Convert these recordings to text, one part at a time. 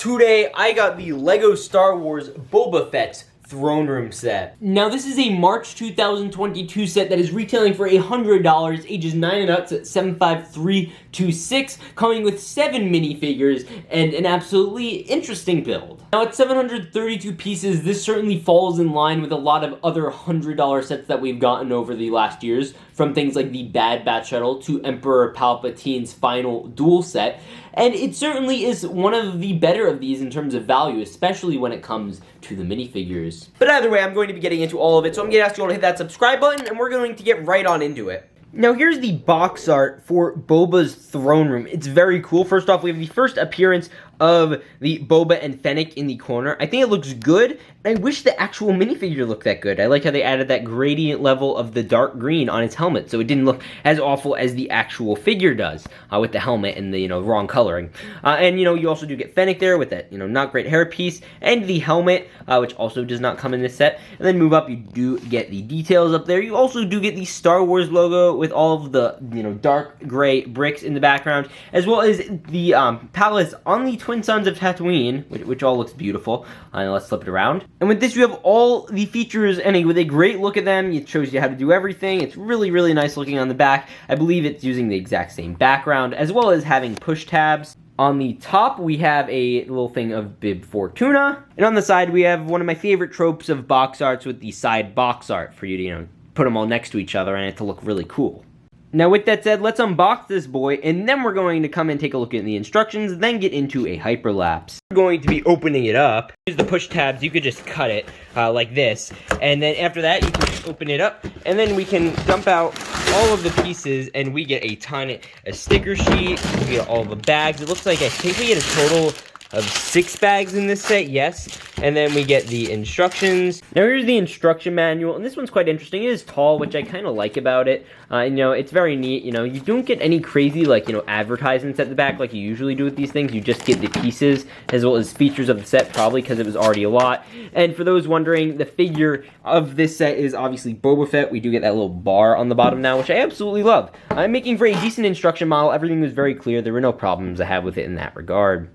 Today, I got the LEGO Star Wars Boba Fett's Throne Room set. Now, this is a March 2022 set that is retailing for $100, ages 9 and up at 75326, coming with 7 minifigures and an absolutely interesting build. Now, at 732 pieces, this certainly falls in line with a lot of other $100 sets that we've gotten over the last years, from things like the Bad Batch Shuttle to Emperor Palpatine's final duel set, and it certainly is one of the better of these in terms of value, especially when it comes to the minifigures. But either way, I'm going to be getting into all of it, so I'm going to ask you all to hit that subscribe button, and we're going to get right on into it. Now, here's the box art for Boba's Throne Room. It's very cool. First off, we have the first appearance of the Boba and Fennec in the corner. I think it looks good, and I wish the actual minifigure looked that good. I like how they added that gradient level of the dark green on its helmet, so it didn't look as awful as the actual figure does, with the helmet and the, wrong coloring. And, you also do get Fennec there with that, not great hairpiece, and the helmet, which also does not come in this set. And then move up, you do get the details up there. You also do get the Star Wars logo with all of the, dark gray bricks in the background, as well as the palace on the Twin Sons of Tatooine, which all looks beautiful. Let's flip it around. And with this, you have all the features, and with a great look at them. It shows you how to do everything. It's really, really nice looking on the back. I believe it's using the exact same background, as well as having push tabs. On the top, we have a little thing of Bib Fortuna, and on the side, we have one of my favorite tropes of box arts with the side box art for you to, put them all next to each other and it to look really cool. Now, with that said, let's unbox this boy, and then we're going to come and take a look at the instructions, then get into a hyperlapse. We're going to be opening it up. Use the push tabs. You could just cut it like this, and then after that, you can just open it up, and then we can dump out all of the pieces, and we get a sticker sheet. We get all the bags. It looks like I think we get a total of 6 bags in this set, yes. And then we get the instructions. Now here's the instruction manual, and this one's quite interesting. It is tall, which I kind of like about it. It's very neat. You don't get any crazy, advertisements at the back like you usually do with these things. You just get the pieces, as well as features of the set, probably because it was already a lot. And for those wondering, the figure of this set is obviously Boba Fett. We do get that little bar on the bottom now, which I absolutely love. I'm making for a decent instruction model. Everything was very clear. There were no problems I had with it in that regard.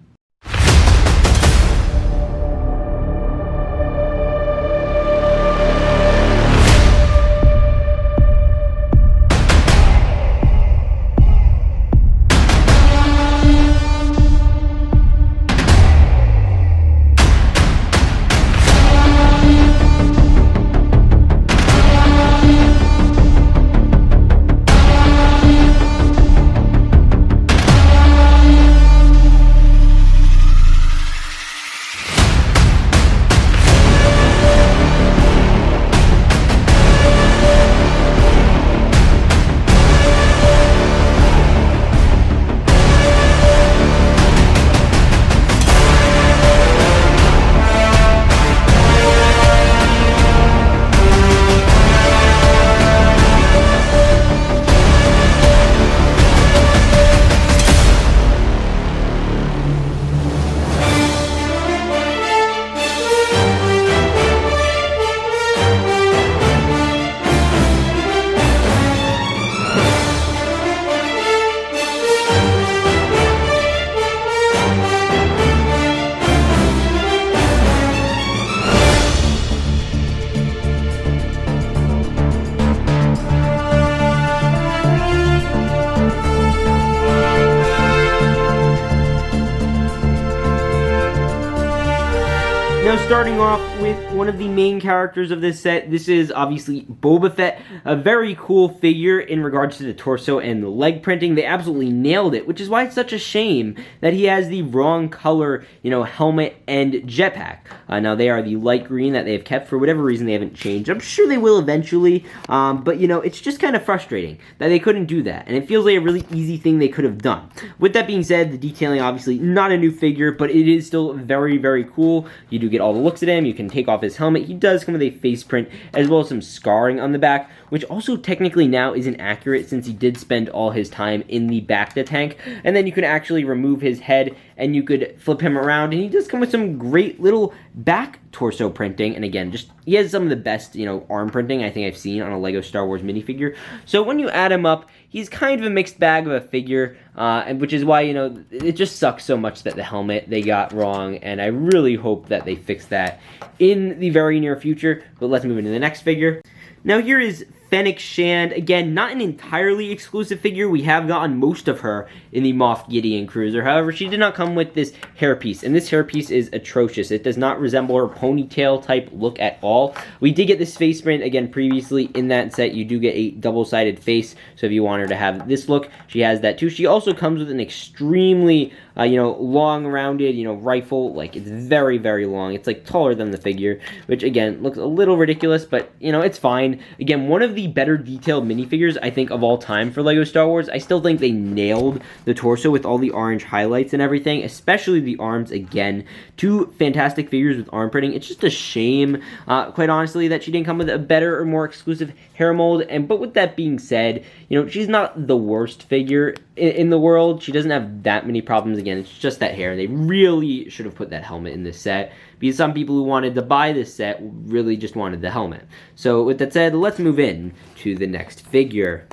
Now, starting off with one of the main characters of this set, this is obviously Boba Fett, a very cool figure in regards to the torso and the leg printing. They absolutely nailed it, which is why it's such a shame that he has the wrong color, helmet and jetpack. Now, they are the light green that they've kept. For whatever reason, they haven't changed. I'm sure they will eventually, but, it's just kind of frustrating that they couldn't do that, and it feels like a really easy thing they could have done. With that being said, the detailing, obviously, not a new figure, but it is still very, very cool. You do get all the looks at him. You can take off his helmet. He does come with a face print, as well as some scarring on the back, which also technically now isn't accurate since he did spend all his time in the Bacta tank. And then you can actually remove his head and you could flip him around, and he does come with some great little back torso printing, and again, just he has some of the best, you know, arm printing I think I've seen on a LEGO Star Wars minifigure. So when you add him up, he's kind of a mixed bag of a figure, and which is why, you know, it just sucks so much that the helmet they got wrong, and I really hope that they fix that in the very near future. But let's move into the next figure. Now here is Fennec Shand. Again, not an entirely exclusive figure. We have gotten most of her in the Moff Gideon Cruiser. However, she did not come with this hairpiece, and this hairpiece is atrocious. It does not resemble her ponytail type look at all. We did get this face print, again, previously in that set. You do get a double-sided face, so if you want her to have this look, she has that too. She also comes with an extremely, you know, long, rounded, you know, rifle. Like, it's very, very long. It's, like, taller than the figure, which, again, looks a little ridiculous, but, you know, it's fine. Again, one of the better detailed minifigures, I think, of all time for LEGO Star Wars. I still think they nailed the torso with all the orange highlights and everything, especially the arms. Again, two fantastic figures with arm printing. It's just a shame, quite honestly, that she didn't come with a better or more exclusive hair mold. But with that being said, you know, she's not the worst figure in the world. She doesn't have that many problems. Again, it's just that hair. They really should have put that helmet in this set, because some people who wanted to buy this set really just wanted the helmet. So with that said, let's move in to the next figure.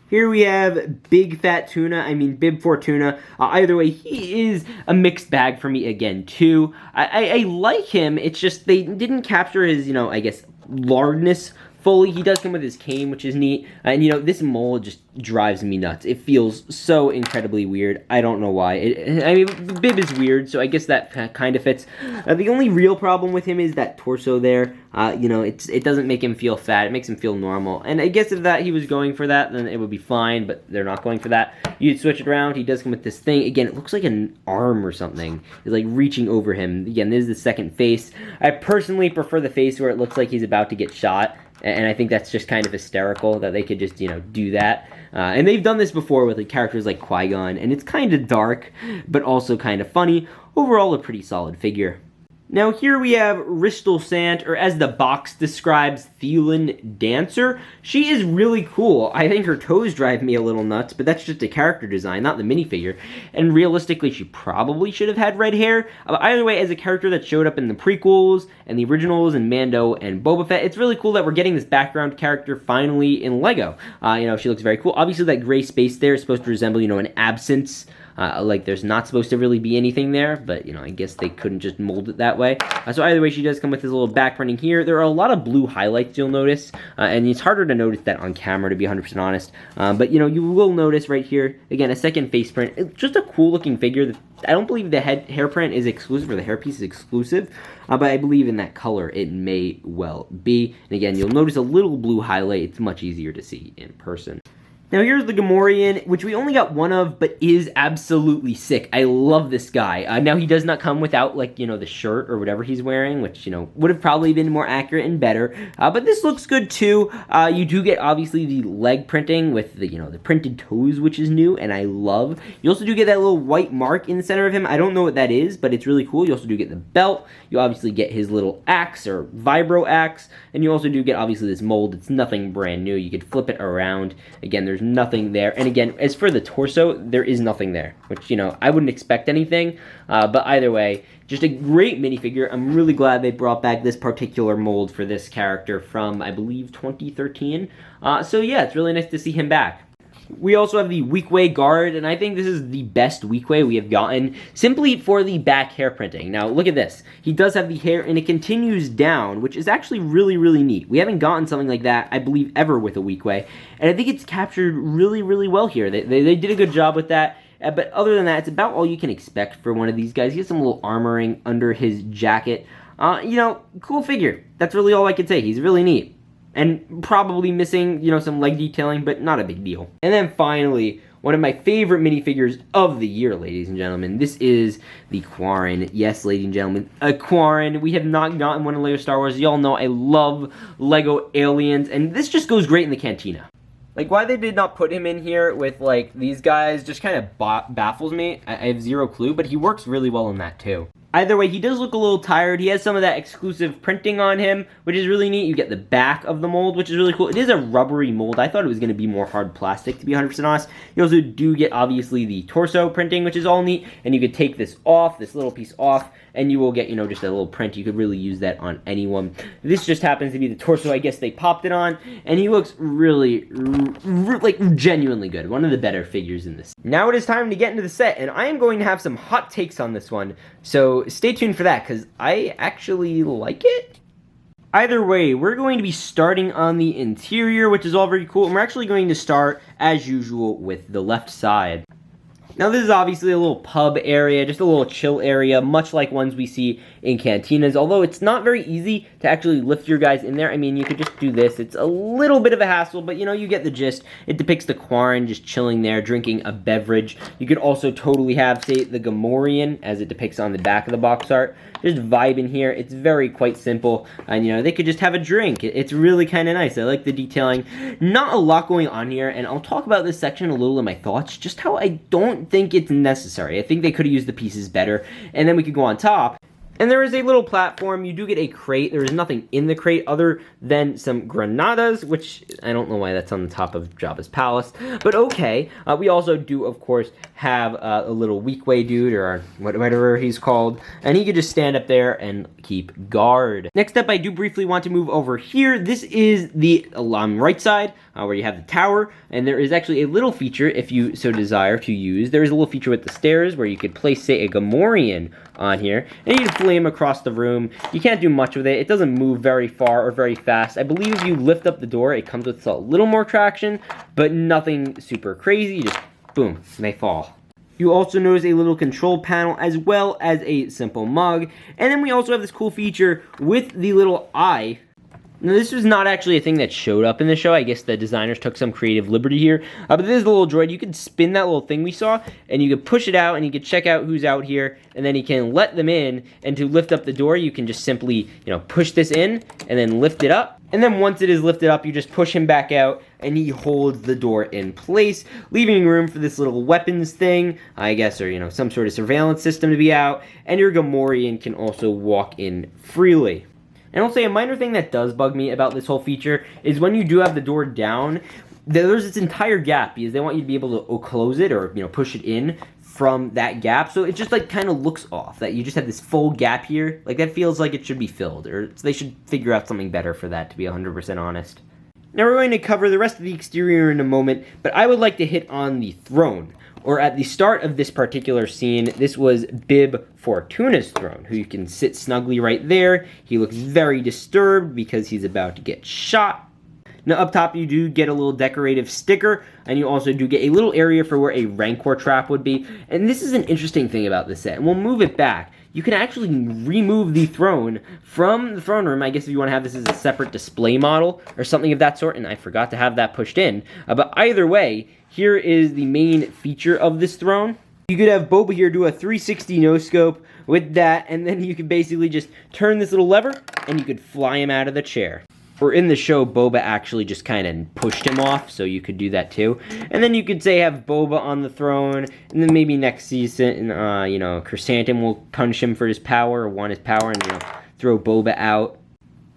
Here we have Big Fat Tuna, Bib Fortuna. Either way, he is a mixed bag for me again, too. I like him, it's just they didn't capture his, you know, I guess, largeness fully. He does come with his cane, which is neat. And, you know, this mold just drives me nuts. It feels so incredibly weird. I don't know why. Bib is weird, so I guess that kind of fits. The only real problem with him is that torso there. You know, it doesn't make him feel fat. It makes him feel normal. And I guess if he was going for that, then it would be fine, but they're not going for that. You'd switch it around. He does come with this thing. Again, it looks like an arm or something. It's like reaching over him. Again, this is the second face. I personally prefer the face where it looks like he's about to get shot. And I think that's just kind of hysterical that they could just, you know, do that. And they've done this before with characters like Qui-Gon, and it's kind of dark, but also kind of funny. Overall, a pretty solid figure. Now here we have Ristal Sant, or as the box describes, Thelan Dancer. She is really cool. I think her toes drive me a little nuts, but that's just a character design, not the minifigure. And realistically, she probably should have had red hair. Either way, as a character that showed up in the prequels and the originals and Mando and Boba Fett, it's really cool that we're getting this background character finally in LEGO. You know, she looks very cool. Obviously, that gray space there is supposed to resemble, you know, an absence. Like there's not supposed to really be anything there, but, you know, I guess they couldn't just mold it that way. So either way, she does come with this little back printing here. There are a lot of blue highlights you'll notice, and it's harder to notice that on camera, to be 100% honest. But, you know, you will notice right here, again, a second face print. It's just a cool looking figure. I don't believe the hair print is exclusive, or the hairpiece is exclusive, but I believe in that color it may well be. And again, you'll notice a little blue highlight. It's much easier to see in person. Now here's the Gamorrean, which we only got one of, but is absolutely sick. I love this guy. Now he does not come without, like, you know, the shirt or whatever he's wearing, which, you know, would have probably been more accurate and better. But this looks good too. You do get, obviously, the leg printing with the, you know, the printed toes, which is new, and I love. You also do get that little white mark in the center of him. I don't know what that is, but it's really cool. You also do get the belt. You obviously get his little axe, or vibro axe, and you also do get, obviously, this mold. It's nothing brand new. You could flip it around. Again, there's nothing there. And again, as for the torso, there is nothing there, which, you know, I wouldn't expect anything, but either way, just a great minifigure. I'm really glad they brought back this particular mold for this character from, I believe, 2013. So yeah, it's really nice to see him back. We also have the Weequay Guard, and I think this is the best Weequay we have gotten, simply for the back hair printing. Now, look at this. He does have the hair, and it continues down, which is actually really, really neat. We haven't gotten something like that, I believe, ever with a Weequay, and I think it's captured really, really well here. They did a good job with that, but other than that, it's about all you can expect for one of these guys. He has some little armoring under his jacket. You know, cool figure. That's really all I can say. He's really neat. And probably missing, you know, some leg detailing, but not a big deal. And then finally, one of my favorite minifigures of the year, ladies and gentlemen. This is the Quarren. Yes, ladies and gentlemen, a Quarren. We have not gotten one in LEGO Star Wars. Y'all know I love LEGO aliens, and this just goes great in the cantina. Like, why they did not put him in here with, like, these guys just kind of baffles me. I have zero clue, but he works really well in that, too. Either way, he does look a little tired. He has some of that exclusive printing on him, which is really neat. You get the back of the mold, which is really cool. It is a rubbery mold. I thought it was going to be more hard plastic, to be 100% honest. You also do get, obviously, the torso printing, which is all neat. And you could take this off, this little piece off, and you will get, you know, just a little print. You could really use that on anyone. This just happens to be the torso. I guess they popped it on, and he looks really, like, genuinely good. One of the better figures in this. Now it is time to get into the set, and I am going to have some hot takes on this one. So stay tuned for that, because I actually like it. Either way, we're going to be starting on the interior, which is all very cool, and we're actually going to start, as usual, with the left side. Now this is obviously a little pub area, just a little chill area, much like ones we see in cantinas, although it's not very easy to actually lift your guys in there. I mean, you could just do this. It's a little bit of a hassle, but you know, you get the gist. It depicts the Quarren just chilling there, drinking a beverage. You could also totally have, say, the Gamorrean, as it depicts on the back of the box art, just vibing here. It's very quite simple, and you know, they could just have a drink. It's really kind of nice. I like the detailing. Not a lot going on here, and I'll talk about this section a little in my thoughts, just how I don't think it's necessary. I think they could have used the pieces better, and then we could go on top. And there is a little platform. You do get a crate. There is nothing in the crate other than some granadas, which I don't know why that's on the top of Jabba's palace, but okay. We also do, of course, have a little weak-way dude, or whatever he's called, and he could just stand up there and keep guard. Next up, I do briefly want to move over here. This is the right side, where you have the tower, and there is actually a little feature, if you so desire to use. There is a little feature with the stairs where you could place, say, a Gamorrean on here, and you can flee him across the room. You can't do much with it. It doesn't move very far or very fast. I believe if you lift up the door, it comes with a little more traction, but nothing super crazy. You just, boom, and they fall. You also notice a little control panel as well as a simple mug, and then we also have this cool feature with the little eye. Now, this was not actually a thing that showed up in the show. I guess the designers took some creative liberty here. But this is the little droid. You can spin that little thing we saw, and you can push it out, and you can check out who's out here, and then you can let them in. And to lift up the door, you can just simply, you know, push this in, and then lift it up. And then once it is lifted up, you just push him back out, and he holds the door in place, leaving room for this little weapons thing, I guess, or, you know, some sort of surveillance system to be out. And your Gamorrean can also walk in freely. And I'll say a minor thing that does bug me about this whole feature is when you do have the door down, there's this entire gap because they want you to be able to close it or, you know, push it in from that gap. So it just like kind of looks off that you just have this full gap here. Like that feels like it should be filled, or they should figure out something better for that, to be 100% honest. Now we're going to cover the rest of the exterior in a moment, but I would like to hit on the throne. Or at the start of this particular scene, this was Bib Fortuna's throne, who you can sit snugly right there. He looks very disturbed because he's about to get shot. Now up top you do get a little decorative sticker, and you also do get a little area for where a Rancor trap would be. And this is an interesting thing about this set, and we'll move it back. You can actually remove the throne from the throne room. I guess if you want to have this as a separate display model or something of that sort, and I forgot to have that pushed in. But either way, here is the main feature of this throne. You could have Boba here do a 360 no-scope with that, and then you could basically just turn this little lever, and you could fly him out of the chair. Or in the show, Boba actually just kind of pushed him off, so you could do that too. And then you could say have Boba on the throne, and then maybe next season, you know, Chrysanthemum will punish him for his power, or want his power, and, you know, throw Boba out.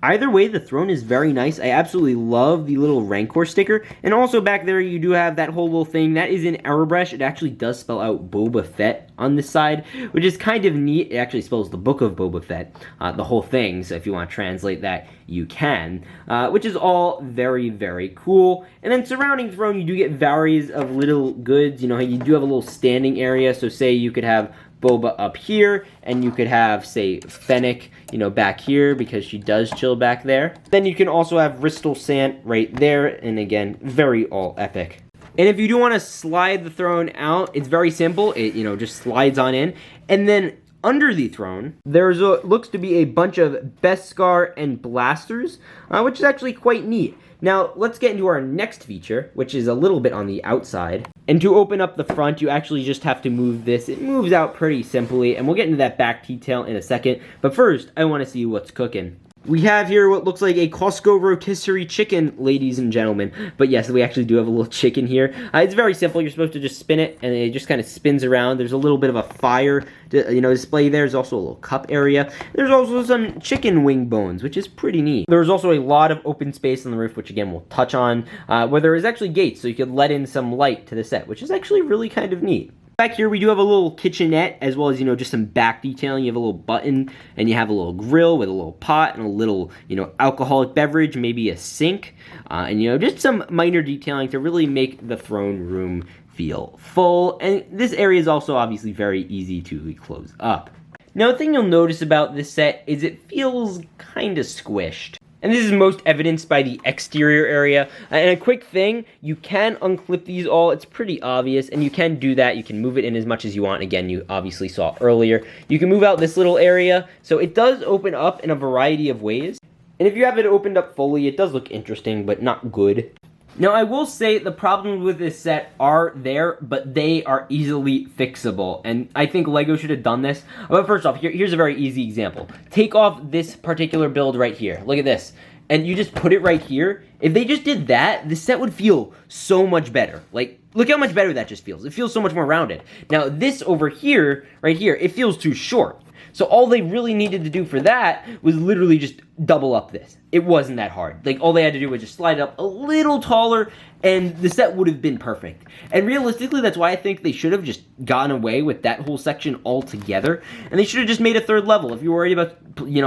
Either way, the throne is very nice. I absolutely love the little Rancor sticker. And also back there, you do have that whole little thing. That is in airbrush. It actually does spell out Boba Fett on this side, which is kind of neat. It actually spells the Book of Boba Fett, the whole thing. So if you want to translate that, you can. Which is all very, very cool. And then surrounding the throne, you do get various of little goods. You know, you do have a little standing area. So say you could have Boba up here, and you could have, say, Fennec, you know, back here, because she does chill back there. Then you can also have Ristal Sant right there, and again, very all epic. And if you do want to slide the throne out, it's very simple. It, you know, just slides on in. And then under the throne, there's looks to be a bunch of Beskar and blasters, which is actually quite neat. Now, let's get into our next feature, which is a little bit on the outside. And to open up the front, you actually just have to move this. It moves out pretty simply, and we'll get into that back detail in a second. But first, I want to see what's cooking. We have here what looks like a Costco rotisserie chicken, ladies and gentlemen. But yes, we actually do have a little chicken here. It's very simple. You're supposed to just spin it, and it just kind of spins around. There's a little bit of a fire, display there. There's also a little cup area. There's also some chicken wing bones, which is pretty neat. There's also a lot of open space on the roof, which again we'll touch on, where there is actually gates, so you could let in some light to the set, which is actually really kind of neat. Back here we do have a little kitchenette, as well as, just some back detailing. You have a little button, and you have a little grill with a little pot and a little, alcoholic beverage, maybe a sink, and, just some minor detailing to really make the throne room feel full. And this area is also obviously very easy to close up. Now, the thing you'll notice about this set is it feels kind of squished. And this is most evidenced by the exterior area. And a quick thing, you can unclip these all. It's pretty obvious, and you can do that. You can move it in as much as you want. Again, you obviously saw earlier. You can move out this little area. So it does open up in a variety of ways. And if you have it opened up fully, it does look interesting, but not good. Now, I will say the problems with this set are there, but they are easily fixable, and I think LEGO should have done this. But first off, here's a very easy example. Take off this particular build right here. Look at this. And you just put it right here. If they just did that, the set would feel so much better. Like, look how much better that just feels. It feels so much more rounded. Now, this over here, right here, it feels too short. So all they really needed to do for that was literally just double up this. It wasn't that hard. Like, all they had to do was just slide it up a little taller, and the set would have been perfect. And realistically, that's why I think they should have just gotten away with that whole section altogether. And they should have just made a third level. If you're worried about,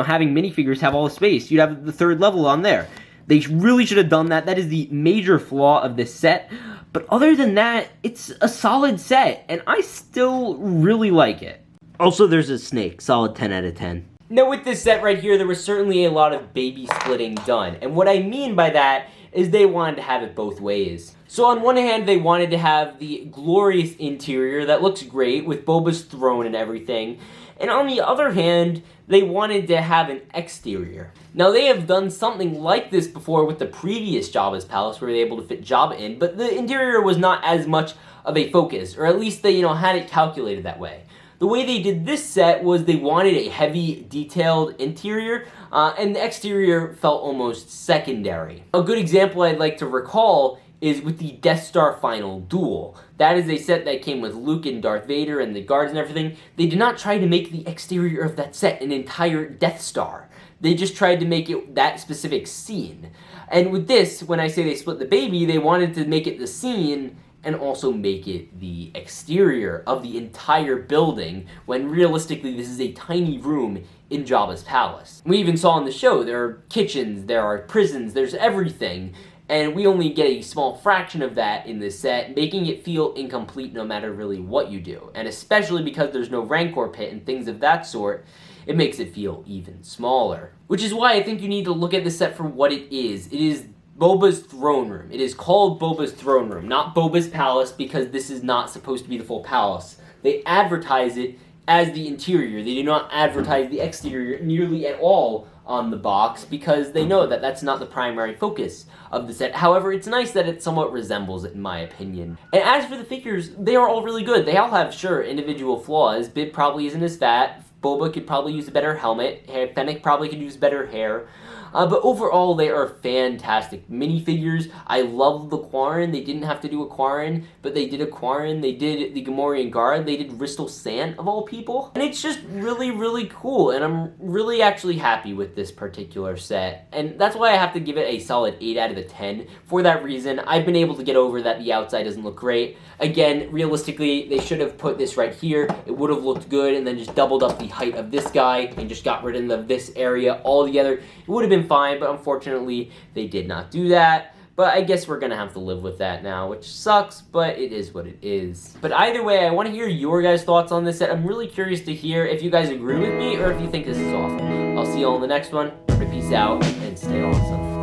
having minifigures have all the space, you'd have the third level on there. They really should have done that. That is the major flaw of this set. But other than that, it's a solid set, and I still really like it. Also, there's a snake. Solid 10 out of 10. Now, with this set right here, there was certainly a lot of baby splitting done. And what I mean by that is they wanted to have it both ways. So on one hand, they wanted to have the glorious interior that looks great with Boba's throne and everything. And on the other hand, they wanted to have an exterior. Now, they have done something like this before with the previous Jabba's palace, where they were able to fit Jabba in, but the interior was not as much of a focus, or at least they, had it calculated that way. The way they did this set was they wanted a heavy, detailed interior, and the exterior felt almost secondary. A good example I'd like to recall is with the Death Star Final Duel. That is a set that came with Luke and Darth Vader and the guards and everything. They did not try to make the exterior of that set an entire Death Star. They just tried to make it that specific scene. And with this, when I say they split the baby, they wanted to make it the scene and also make it the exterior of the entire building, when realistically this is a tiny room in Jabba's palace. We even saw in the show there are kitchens, there are prisons, there's everything, and we only get a small fraction of that in this set, making it feel incomplete no matter really what you do. And especially because there's no Rancor pit and things of that sort, it makes it feel even smaller. Which is why I think you need to look at this set for what it is. It is Boba's throne room. It is called Boba's throne room, not Boba's palace, because this is not supposed to be the full palace. They advertise it as the interior. They do not advertise the exterior nearly at all on the box, because they know that that's not the primary focus of the set. However, it's nice that it somewhat resembles it, in my opinion. And as for the figures, they are all really good. They all have, sure, individual flaws. Bib probably isn't as fat. Boba could probably use a better helmet. Fennec probably could use better hair. But overall, they are fantastic minifigures. I love the Quarren. They didn't have to do a Quarren, but they did a Quarren. They did the Gamorrean Guard. They did Ristal Sant, of all people. And it's just really, really cool. And I'm really actually happy with this particular set. And that's why I have to give it a solid 8 out of 10. For that reason, I've been able to get over that the outside doesn't look great. Again, realistically, they should have put this right here. It would have looked good, and then just doubled up the height of this guy and just got rid of this area altogether. It would have been fine, but unfortunately, they did not do that. But I guess we're gonna have to live with that now, which sucks, but it is what it is. But either way, I want to hear your guys' thoughts on this set. I'm really curious to hear if you guys agree with me or if you think this is awesome. I'll see you all in the next one. Peace out, and stay awesome.